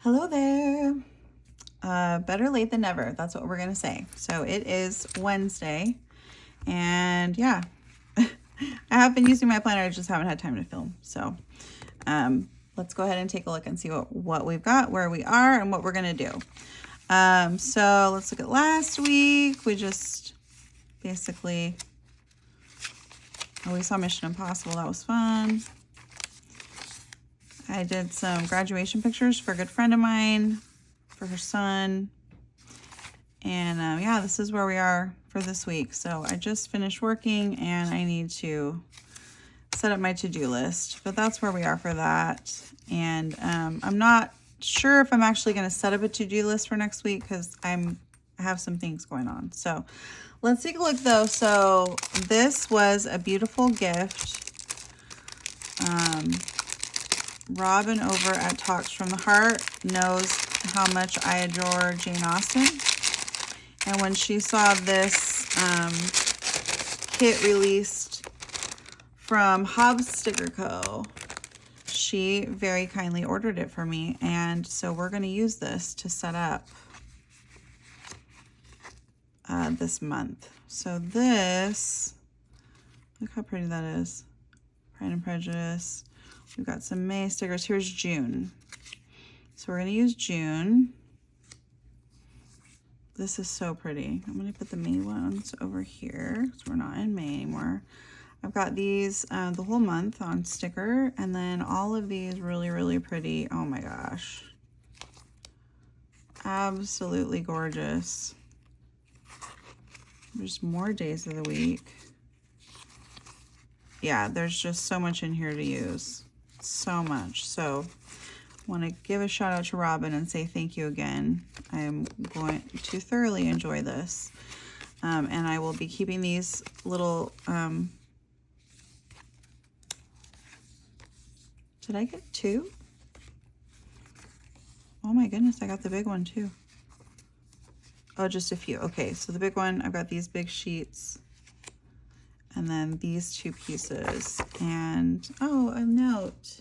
Hello there. Better late than never. That's what we're going to say. So it is Wednesday. And yeah, I have been using my planner. I just haven't had time to film. So let's go ahead and take a look and see what we've got, where we are, and what we're going to do. So let's look at last week. We just basically, we saw Mission Impossible. That was fun. I did some graduation pictures for a good friend of mine, for her son. And yeah, this is where we are for this week. So I just finished working and I need to set up my to-do list, but that's where we are for that. And I'm not sure if I'm actually going to set up a to-do list for next week because I have some things going on. So let's take a look though. So this was a beautiful gift. Robin over at Talks from the Heart knows how much I adore Jane Austen. And when she saw this kit released from Hobbs Sticker Co., she very kindly ordered it for me. And so we're going to use this to set up this month. So this, look how pretty that is. Pride and Prejudice. We've got some May stickers. Here's June. So we're going to use June. This is so pretty. I'm going to put the May ones over here because we're not in May anymore. I've got these the whole month on sticker, and then all of these really, really pretty. Oh my gosh. Absolutely gorgeous. There's more days of the week. Yeah, there's just so much in here to use. So much. So I want to give a shout out to Robin and say thank you again. I am going to thoroughly enjoy this. And I will be keeping these little, did I get two? Oh my goodness, I got the big one too. Oh, just a few. Okay, so the big one, I've got these big sheets. And then these two pieces. And, oh, a note.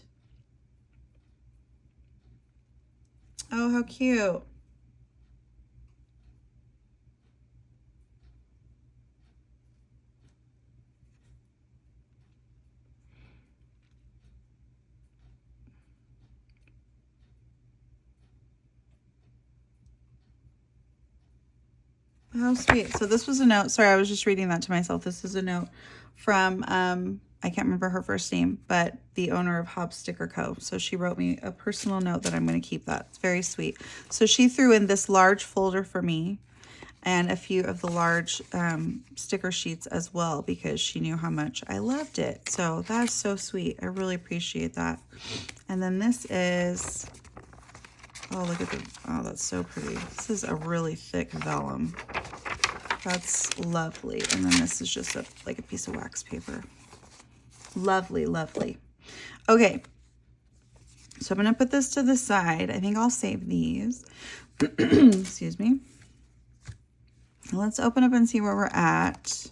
Oh, how cute. How sweet. So this was a note. Sorry, I was just reading that to myself. This is a note from, I can't remember her first name, but the owner of Hobbs Sticker Co. So she wrote me a personal note that I'm going to keep that. It's very sweet. So she threw in this large folder for me and a few of the large sticker sheets as well because she knew how much I loved it. So that's so sweet. I really appreciate that. And then this is, oh, look at the, oh, that's so pretty. This is a really thick vellum. That's lovely. And then this is just like a piece of wax paper. Lovely, lovely. Okay. So I'm going to put this to the side. I think I'll save these. Excuse me. Let's open up and see where we're at.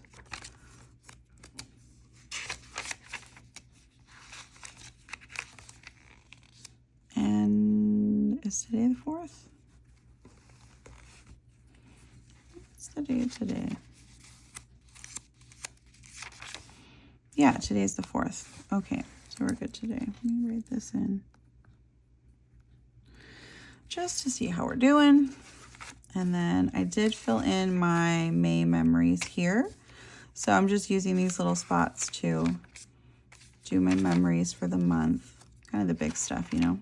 And is today the 4th? What's the date today? Yeah, today's the 4th. Okay, so we're good today. Let me write this in. Just to see how we're doing. And then I did fill in my May memories here. So I'm just using these little spots to do my memories for the month. Kind of the big stuff, you know.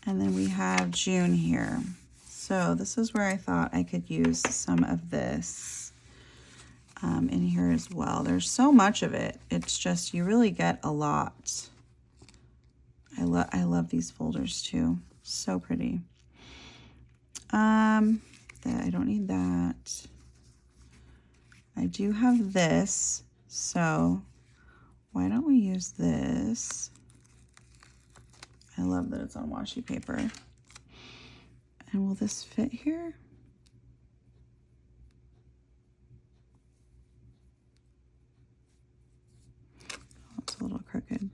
And then we have June here. So this is where I thought I could use some of this in here as well. There's so much of it. It's just, you really get a lot. I love these folders too. So pretty. I don't need that. I do have this. So why don't we use this? I love that it's on washi paper. And will this fit here? Oh, it's a little crooked.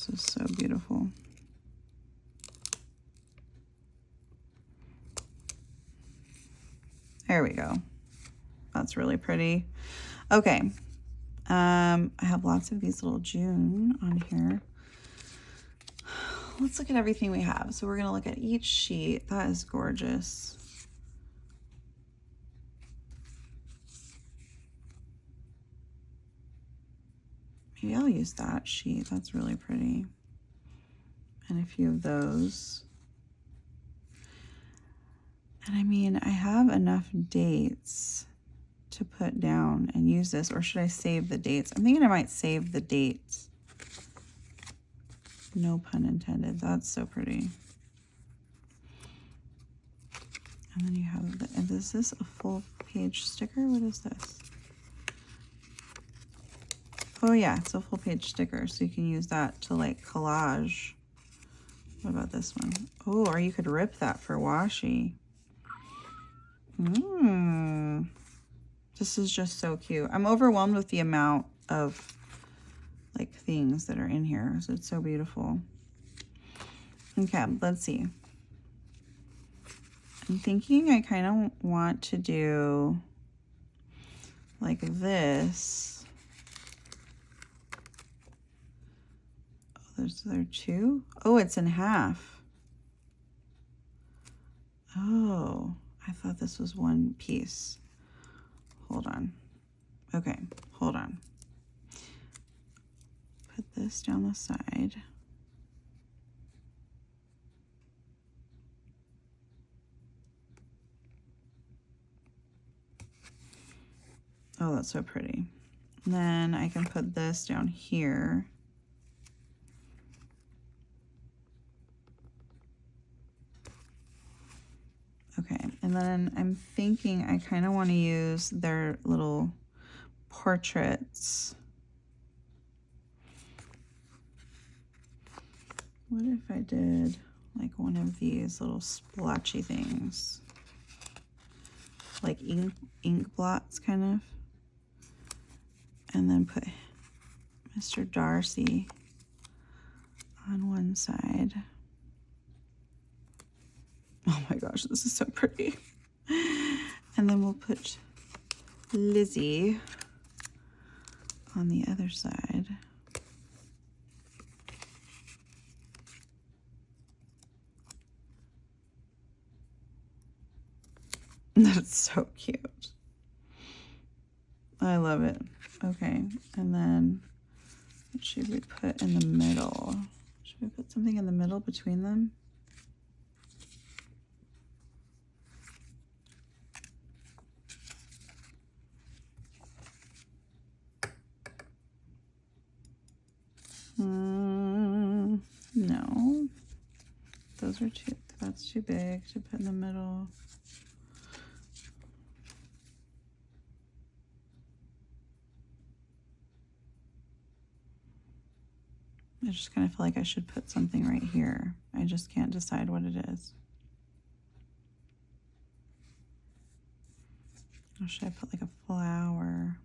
This is so beautiful. There we go. That's really pretty. Okay. I have lots of these little June on here. Let's look at everything we have. So we're going to look at each sheet. That is gorgeous. Maybe I'll use that sheet. That's really pretty. And a few of those. And I mean, I have enough dates to put down and use this, or should I save the dates? I'm thinking I might save the dates. No pun intended. That's so pretty. And then you have the, and is this a full page sticker? What is this? Oh yeah, it's a full page sticker, so you can use that to like collage. What about this one? Oh, or you could rip that for washi. This is just so cute. I'm overwhelmed with the amount of like things that are in here. So it's so beautiful. Okay, let's see. I'm thinking I kind of want to do like this. Oh, there's there two. Oh, it's in half. Oh, I thought this was one piece. Hold on. Okay, hold on. Put this down the side. Oh, that's so pretty. And then I can put this down here. Okay, and then I'm thinking I kind of want to use their little portraits. What if I did like one of these little splotchy things? Like ink blots kind of. And then put Mr. Darcy on one side. Oh my gosh, this is so pretty. And then we'll put Lizzie on the other side. That's so cute. I love it. Okay, and then what should we put in the middle? Should we put something in the middle between them? No, those are too, that's too big to put in the middle. I just kind of feel like I should put something right here. I just can't decide what it is. Or should I put like a flower?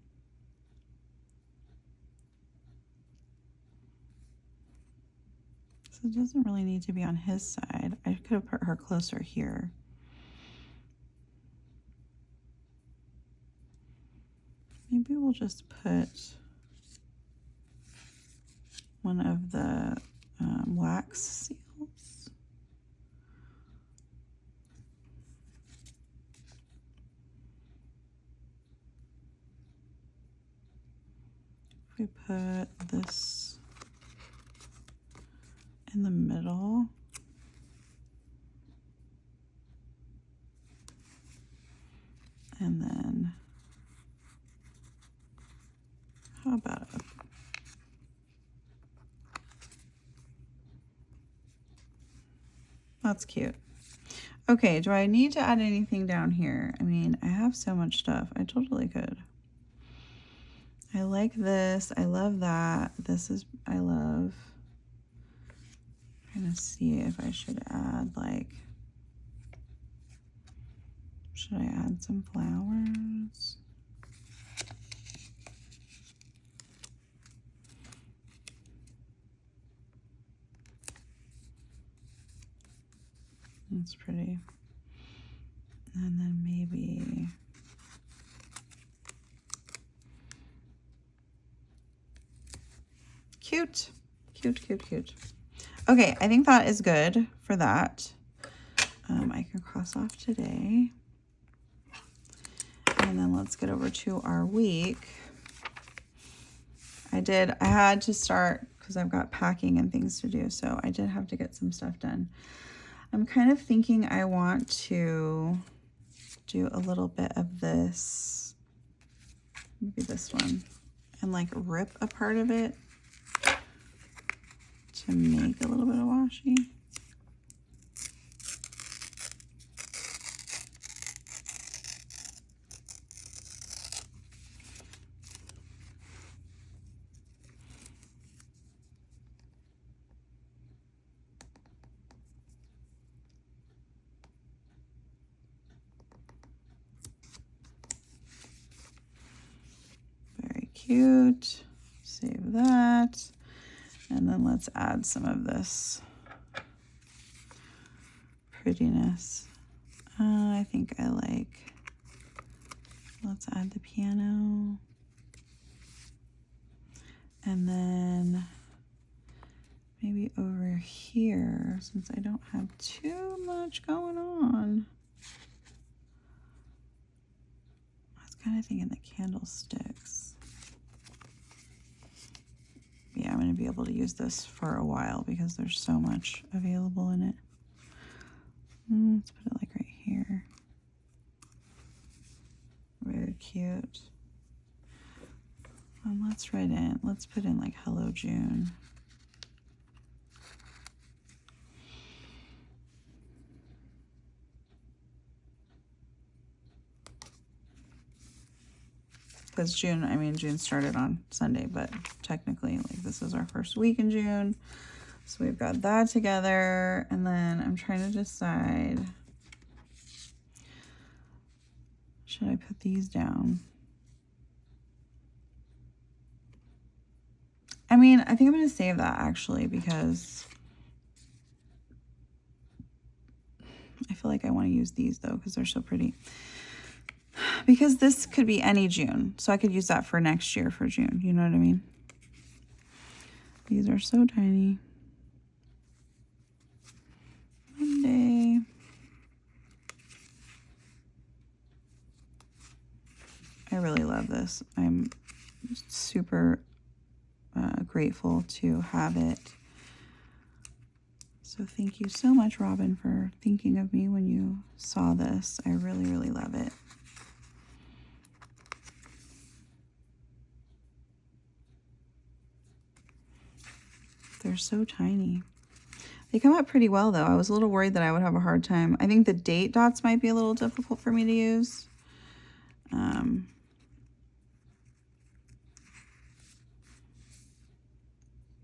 So it doesn't really need to be on his side. I could have put her closer here. Maybe we'll just put one of the wax seals. If we put this in the middle, and then how about a that's cute. Okay, do I need to add anything down here? I mean, I have so much stuff. I totally could. I like this. I love that. This is, I love. I'm trying to see if I should add like, should I add some flowers? That's pretty. And then maybe cute, cute, cute, cute. Okay, I think that is good for that. I can cross off today. And then let's get over to our week. I had to start because I've got packing and things to do. So I did have to get some stuff done. I'm kind of thinking I want to do a little bit of this, maybe this one, and like rip a part of it to make a little bit of washi. Cute. Save that. And then let's add some of this prettiness. I think I like, let's add the piano. And then maybe over here, since I don't have too much going on, I was kind of thinking the candlesticks. Yeah, I'm going to be able to use this for a while because there's so much available in it. Let's put it like right here. Very cute. And let's put in like Hello June. Because June started on Sunday, but technically, like, this is our first week in June. So we've got that together. And then I'm trying to decide, should I put these down? I mean, I think I'm going to save that actually, because I feel like I want to use these though, because they're so pretty. Because this could be any June, so I could use that for next year for June. You know what I mean? These are so tiny. Monday. I really love this. I'm super grateful to have it. So thank you so much, Robin, for thinking of me when you saw this. I really, really love it. They're so tiny. They come out pretty well though. I was a little worried that I would have a hard time. I think the date dots might be a little difficult for me to use.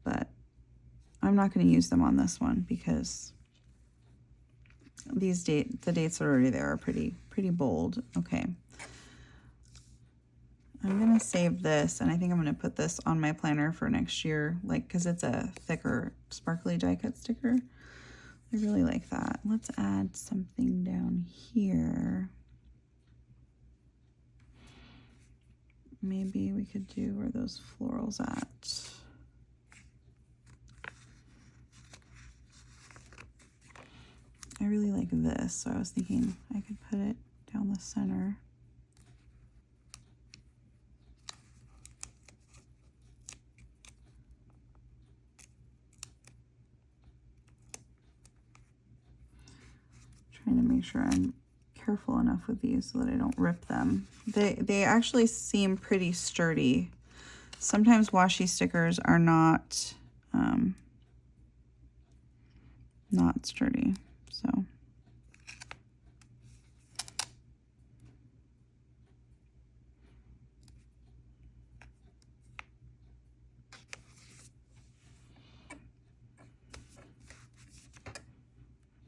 But I'm not going to use them on this one because the dates that are already there are pretty bold. Okay. I'm going to save this, and I think I'm going to put this on my planner for next year, like, because it's a thicker, sparkly die cut sticker. I really like that. Let's add something down here. Maybe we could do where those florals at. I really like this, so I was thinking I could put it down the center. Trying to make sure I'm careful enough with these so that I don't rip them. They actually seem pretty sturdy. Sometimes washi stickers are not sturdy, so.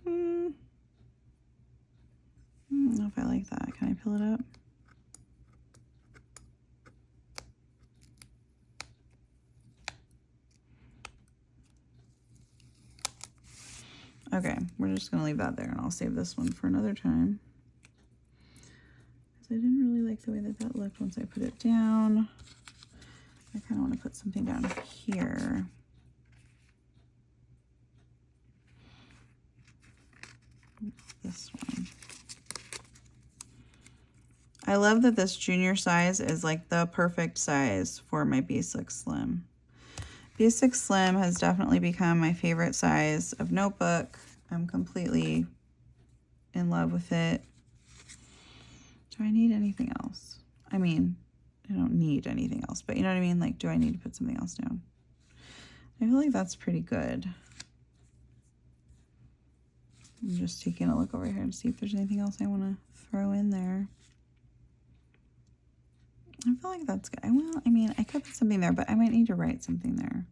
I don't know if I like that. Can I fill it up? Okay, we're just gonna leave that there, and I'll save this one for another time. Because I didn't really like the way that that looked once I put it down. I kind of want to put something down here. This one. I love that this junior size is like the perfect size for my B6 Slim. B6 Slim has definitely become my favorite size of notebook. I'm completely in love with it. Do I need anything else? I mean, I don't need anything else, but you know what I mean? Like, do I need to put something else down? I feel like that's pretty good. I'm just taking a look over here to see if there's anything else I want to throw in there. I feel like that's good. Well, I mean, I could put something there, but I might need to write something there.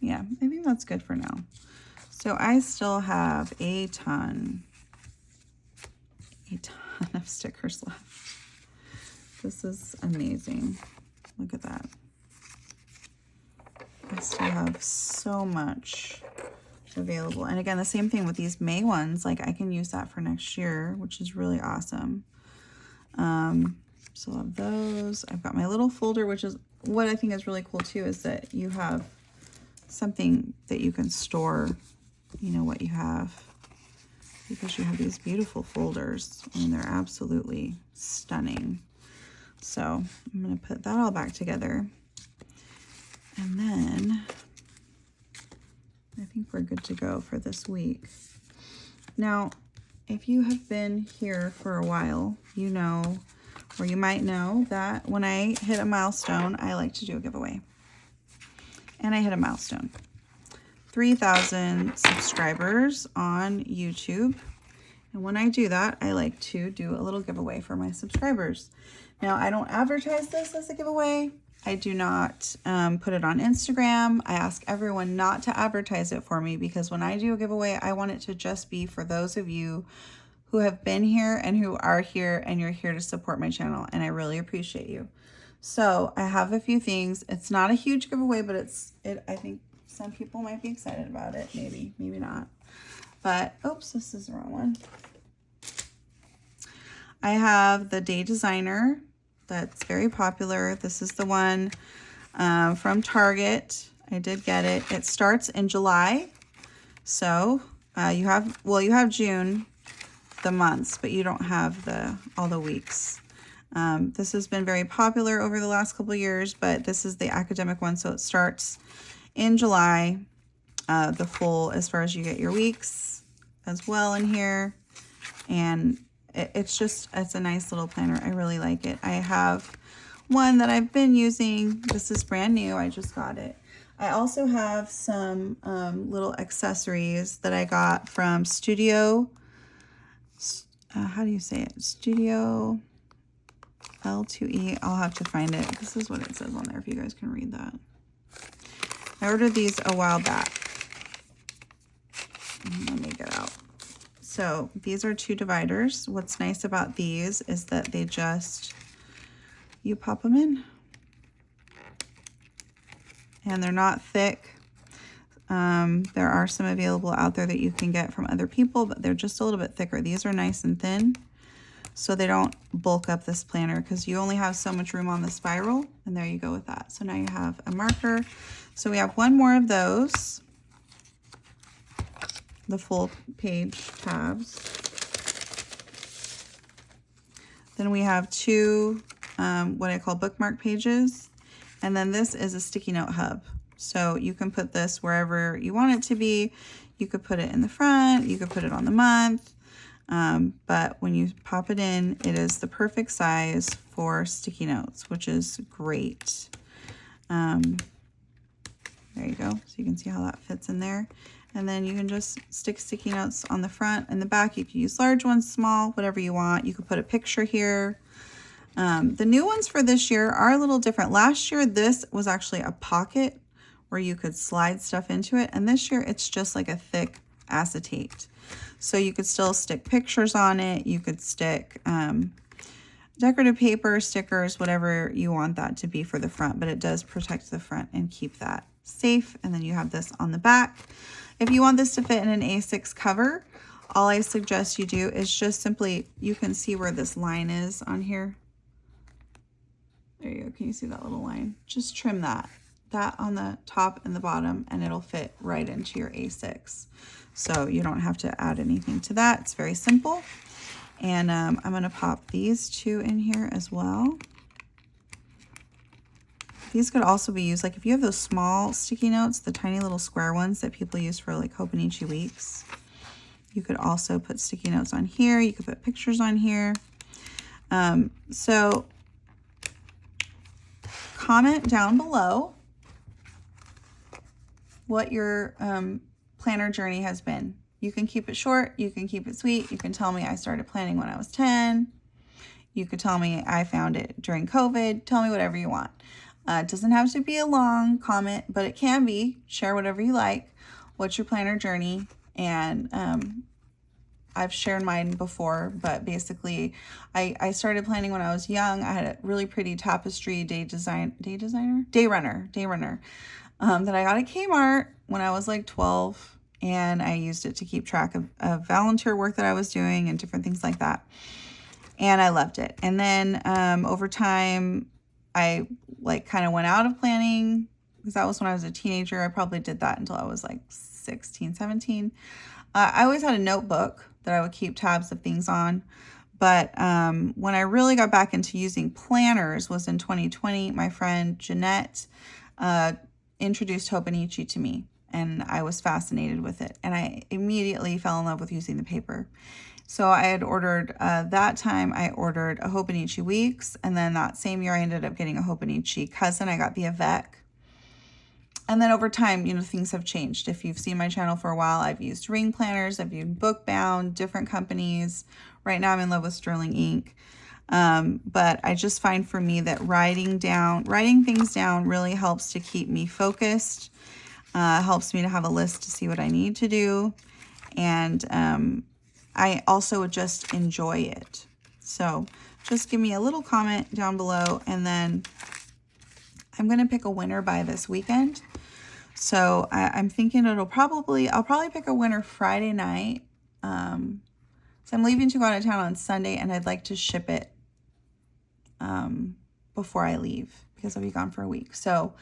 Yeah, I think that's good for now. So I still have a ton of stickers left. This is amazing. Look at that. I still have so much available. And again, the same thing with these May ones. Like, I can use that for next year, which is really awesome. So I have those. I've got my little folder, which is what I think is really cool too, is that you have something that you can store, you know, what you have, because you have these beautiful folders and they're absolutely stunning. So I'm going to put that all back together. And then I think we're good to go for this week. Now, if you have been here for a while, you know, or you might know that when I hit a milestone, I like to do a giveaway. And I hit a milestone. 3,000 subscribers on YouTube. And when I do that, I like to do a little giveaway for my subscribers. Now, I don't advertise this as a giveaway. I do not put it on Instagram. I ask everyone not to advertise it for me, because when I do a giveaway, I want it to just be for those of you who have been here and who are here, and you're here to support my channel, and I really appreciate you. So I have a few things. It's not a huge giveaway, but I think some people might be excited about it. Maybe not. But, oops, this is the wrong one. I have the Day Designer. That's very popular. This is the one from Target. I did get it. It starts in July. So you have June, the months, but you don't have all the weeks. This has been very popular over the last couple of years, but this is the academic one. So it starts in July, the full, as far as you get your weeks as well in here. And it's a nice little planner. I really like it. I have one that I've been using. This is brand new. I just got it. I also have some little accessories that I got from Studio. How do you say it? Studio L2E. I'll have to find it. This is what it says on there, if you guys can read that. I ordered these a while back. Let me get out. So these are 2 dividers. What's nice about these is that they you pop them in. And they're not thick. There are some available out there that you can get from other people, but they're just a little bit thicker. These are nice and thin, so they don't bulk up this planner, because you only have so much room on the spiral. And there you go with that. So now you have a marker. So we have one more of those. The full page tabs. Then we have 2 what I call bookmark pages, and then this is a sticky note hub. So you can put this wherever you want it to be. You could put it in the front, you could put it on the month, but when you pop it in, it is the perfect size for sticky notes, which is great. There you go. So you can see how that fits in there. And then you can just stick sticky notes on the front and the back. You can use large ones, small, whatever you want. You could put a picture here. The new ones for this year are a little different. Last year, this was actually a pocket where you could slide stuff into it. And this year, it's just like a thick acetate. So you could still stick pictures on it. You could stick, decorative paper, stickers, whatever you want that to be for the front, but it does protect the front and keep that safe. And then you have this on the back. If you want this to fit in an A6 cover, all I suggest you do is just simply, you can see where this line is on here. There you go. Can you see that little line? Just trim that on the top and the bottom, and it'll fit right into your A6. So you don't have to add anything to that. It's very simple. And I'm going to pop these two in here as well. These could also be used, like if you have those small sticky notes, the tiny little square ones that people use for like Hobonichi weeks, you could also put sticky notes on here. You could put pictures on here. So comment down below what your planner journey has been. You can keep it short, you can keep it sweet. You can tell me I started planning when I was 10. You could tell me I found it during COVID. Tell me whatever you want. It doesn't have to be a long comment, but it can be. Share whatever you like. What's your planner journey? And I've shared mine before, but basically I started planning when I was young. I had a really pretty tapestry day runner that I got at Kmart when I was like 12. And I used it to keep track of volunteer work that I was doing and different things like that. And I loved it. And then over time, I like kind of went out of planning because that was when I was a teenager. I probably did that until I was like 16, 17. I always had a notebook that I would keep tabs of things on. But when I really got back into using planners was in 2020. My friend Jeanette introduced Hobonichi to me. And I was fascinated with it. And I immediately fell in love with using the paper. So I had ordered, that time I ordered a Hobonichi Weeks. And then that same year I ended up getting a Hobonichi Cousin. I got the Avec. And then over time, you know, things have changed. If you've seen my channel for a while, I've used ring planners. I've used Bookbound, different companies. Right now I'm in love with Sterling Ink. But I just find for me that writing things down really helps to keep me focused. Helps me to have a list to see what I need to do. And I also just enjoy it. So just give me a little comment down below, and then I'm going to pick a winner by this weekend. So I'm thinking I'll probably pick a winner Friday night. So I'm leaving to go out of town on Sunday, and I'd like to ship it before I leave because I'll be gone for a week. So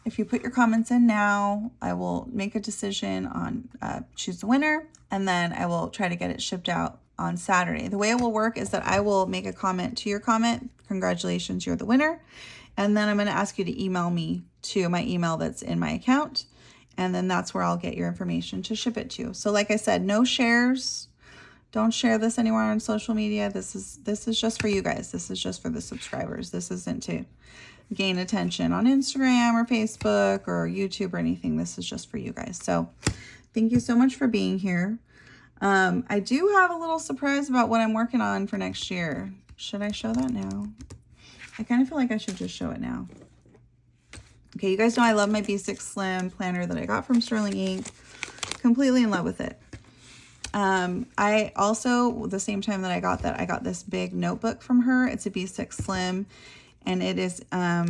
if you put your comments in now, I will make a decision on choose the winner, and then I will try to get it shipped out on Saturday. The way it will work is that I will make a comment to your comment. Congratulations, you're the winner. And then I'm going to ask you to email me to my email that's in my account. And then that's where I'll get your information to ship it to. So like I said, no shares. Don't share this anywhere on social media. This is just for you guys. This is just for the subscribers. This isn't to gain attention on Instagram or Facebook or YouTube or anything. This is just for you guys. So thank you so much for being here. I do have a little surprise about what I'm working on for next year. Should I show that now? I kind of feel like I should just show it now. Okay, you guys know I love my B6 Slim planner that I got from Sterling Ink. Completely in love with it. I also, the same time that I got this big notebook from her. It's a B6 Slim. And it is, I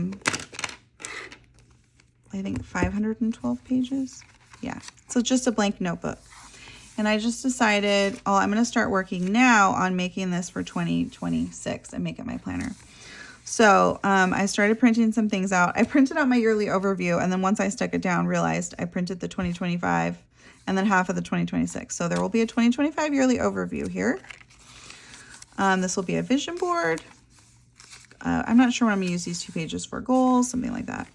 think 512 pages. Yeah, so just a blank notebook. And I just decided, I'm going to start working now on making this for 2026 and make it my planner. So I started printing some things out. I printed out my yearly overview, and then once I stuck it down, realized I printed the 2025 and then half of the 2026. So there will be a 2025 yearly overview here. This will be a vision board. I'm not sure what I'm going to use these 2 pages for, goals, something like that.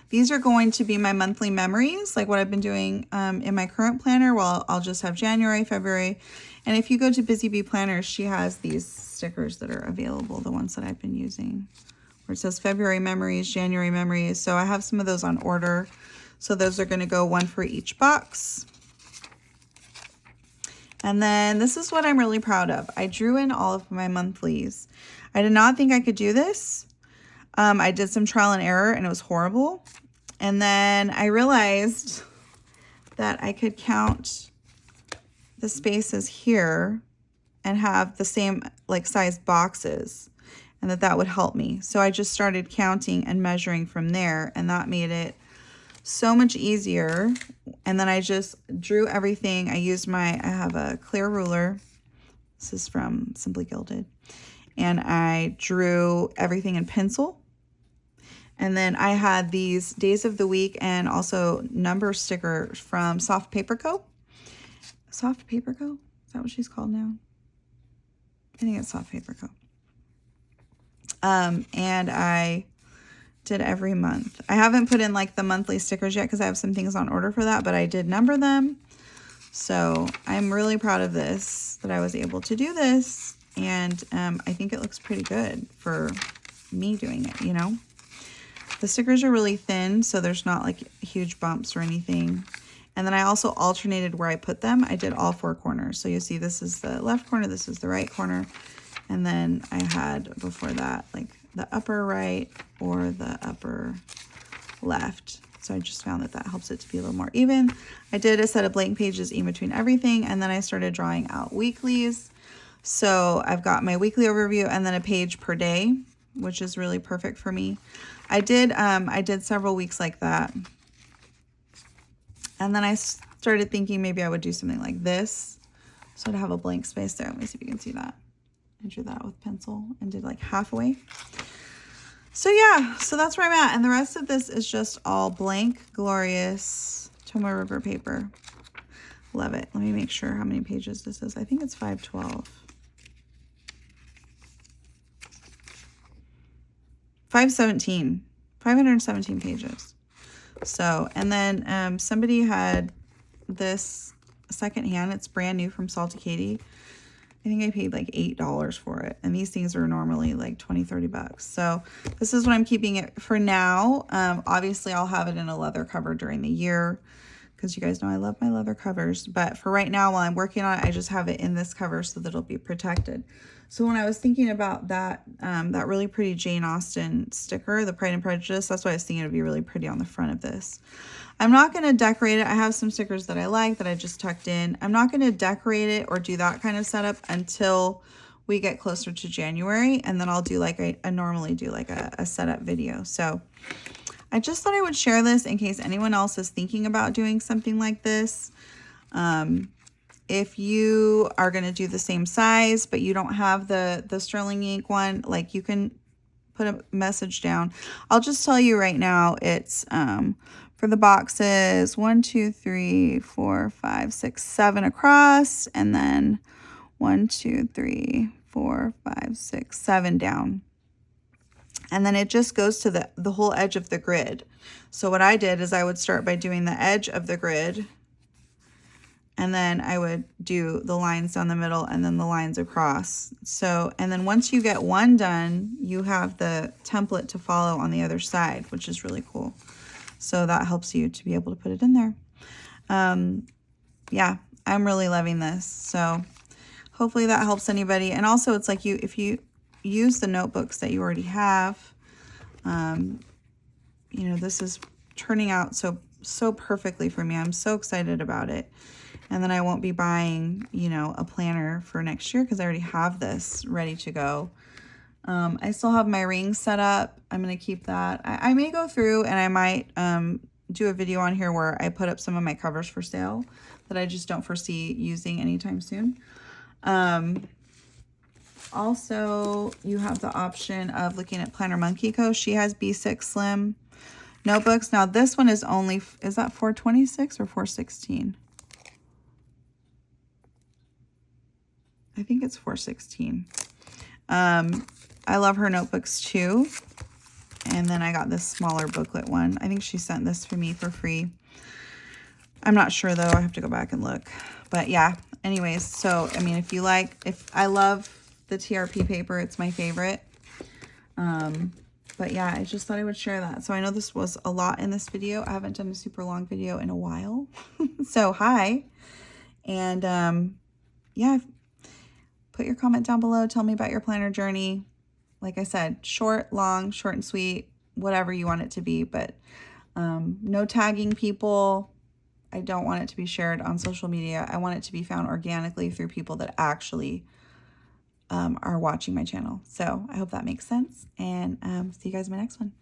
These are going to be my monthly memories, like what I've been doing in my current planner. Well, I'll just have January, February. And if you go to Busy Bee Planners, she has these stickers that are available, the ones that I've been using, where it says February memories, January memories. So I have some of those on order. So those are going to go one for each box. And then this is what I'm really proud of. I drew in all of my monthlies. I did not think I could do this. I did some trial and error and it was horrible. And then I realized that I could count the spaces here and have the same like size boxes, and that would help me. So I just started counting and measuring from there, and that made it so much easier. And then I just drew everything. I have a clear ruler. This is from Simply Gilded. And I drew everything in pencil. And then I had these days of the week and also number stickers from Soft Paper Co. Soft Paper Co? Is that what she's called now? I think it's Soft Paper Co. And I did every month. I haven't put in like the monthly stickers yet because I have some things on order for that, but I did number them. So I'm really proud of this, that I was able to do this. And I think it looks pretty good for me doing it, you know. The stickers are really thin, so there's not like huge bumps or anything. And then I also alternated where I put them. I did all 4 corners. So you see this is the left corner, this is the right corner. And then I had before that like the upper right or the upper left. So I just found that helps it to be a little more even. I did a set of blank pages in between everything, and then I started drawing out weeklies. So I've got my weekly overview and then a page per day, which is really perfect for me. I did several weeks like that. And then I started thinking maybe I would do something like this. So to have a blank space there. Let me see if you can see that. I drew that with pencil and did like halfway. So yeah, so that's where I'm at. And the rest of this is just all blank, glorious Tomoe River paper. Love it. Let me make sure how many pages this is. I think it's 512. 517 pages. So, and then somebody had this secondhand. It's brand new from Salty Katie. I think I paid like $8 for it. And these things are normally like 20-30 bucks. So this is what I'm keeping it for now. Obviously I'll have it in a leather cover during the year, because you guys know I love my leather covers. But for right now, while I'm working on it, I just have it in this cover so that it'll be protected. So when I was thinking about that, that really pretty Jane Austen sticker, the Pride and Prejudice, that's why I was thinking it would be really pretty on the front of this. I'm not going to decorate it. I have some stickers that I like that I just tucked in. I'm not going to decorate it or do that kind of setup until we get closer to January. And then I'll do like I normally do like a setup video. So I just thought I would share this in case anyone else is thinking about doing something like this. If you are going to do the same size, but you don't have the sterling ink one, like you can put a message down. I'll just tell you right now, it's for the boxes 1, 2, 3, 4, 5, 6, 7 across, and then 1, 2, 3, 4, 5, 6, 7 down. And then it just goes to the whole edge of the grid. So what I did is I would start by doing the edge of the grid, and then I would do the lines down the middle and then the lines across. So, and then once you get one done, you have the template to follow on the other side, which is really cool. So that helps you to be able to put it in there. Yeah, I'm really loving this. So hopefully that helps anybody. And also it's like if you use the notebooks that you already have, you know, this is turning out so perfectly for me. I'm so excited about it. And then I won't be buying, you know, a planner for next year because I already have this ready to go. I still have my rings set up. I'm going to keep that. I may go through and I might do a video on here where I put up some of my covers for sale that I just don't foresee using anytime soon. Also, you have the option of looking at PlannerMonkeyCo. She has B6 Slim notebooks. Now this one is only, is that 426 or 416? I think it's 416. I love her notebooks too. And then I got this smaller booklet one. I think she sent this for me for free. I'm not sure though. I have to go back and look. But yeah, anyways, so I mean, if I love the TRP paper, it's my favorite. But yeah, I just thought I would share that. So I know this was a lot in this video. I haven't done a super long video in a while. So hi. And yeah, put your comment down below. Tell me about your planner journey. Like I said, short, long, short and sweet, whatever you want it to be. But no tagging people. I don't want it to be shared on social media. I want it to be found organically through people that actually are watching my channel. So I hope that makes sense, and see you guys in my next one.